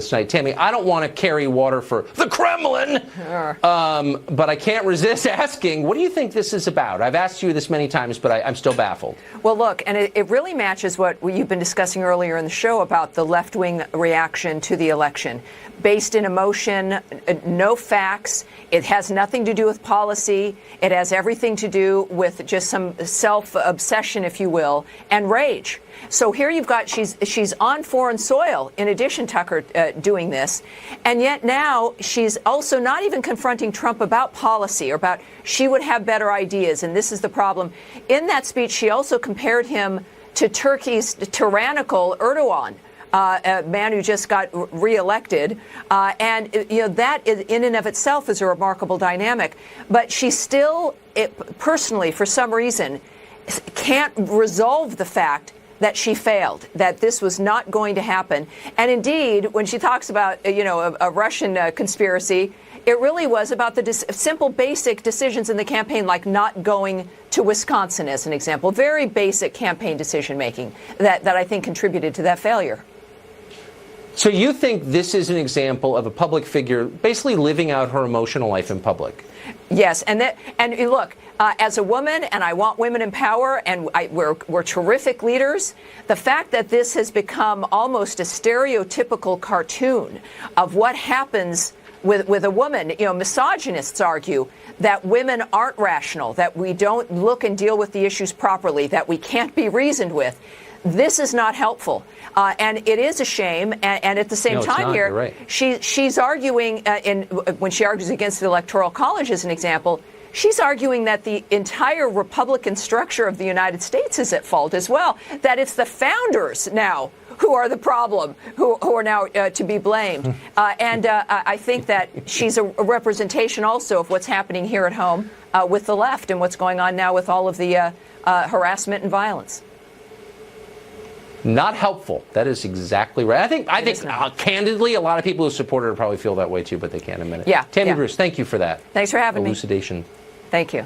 tonight. Tammy, I don't want to carry water for the Kremlin, but I can't resist asking, what do you think this is about? I've asked you this many times, but I'm still baffled. Well, look, and it really matches what you've been discussing earlier in the show about the left-wing reaction to the election. Based in emotion, no facts. It has nothing to do with policy. It has everything to do with just some self-obsession, if you will, and rage. So here you've got, she's on foreign soil, in addition, Tucker, doing this. And yet now she's also not even confronting Trump about policy or about she would have better ideas. And this is the problem. In that speech, she also compared him to Turkey's tyrannical Erdogan. A man who just got reelected, and that in and of itself is a remarkable dynamic. But she still, personally, for some reason, can't resolve the fact that she failed, that this was not going to happen. And indeed, when she talks about a Russian conspiracy, it really was about the simple, basic decisions in the campaign, like not going to Wisconsin, as an example. Very basic campaign decision making that I think contributed to that failure. So you think this is an example of a public figure basically living out her emotional life in public? Yes, and look, as a woman, and I want women in power, and we're terrific leaders. The fact that this has become almost a stereotypical cartoon of what happens with a woman, misogynists argue that women aren't rational, that we don't look and deal with the issues properly, that we can't be reasoned with. This is not helpful, and it is a shame. And at the same time, here, right. she's arguing when she argues against the Electoral College, as an example, she's arguing that the entire Republican structure of the United States is at fault as well. That it's the founders now who are the problem, who are now to be blamed. And I think that she's a representation also of what's happening here at home with the left and what's going on now with all of the harassment and violence. Not helpful. That is exactly right. I think candidly, a lot of people who support her probably feel that way too, but they can't admit it. Yeah. Tammy Bruce, thank you for that. Thanks for having me. Elucidation. Thank you.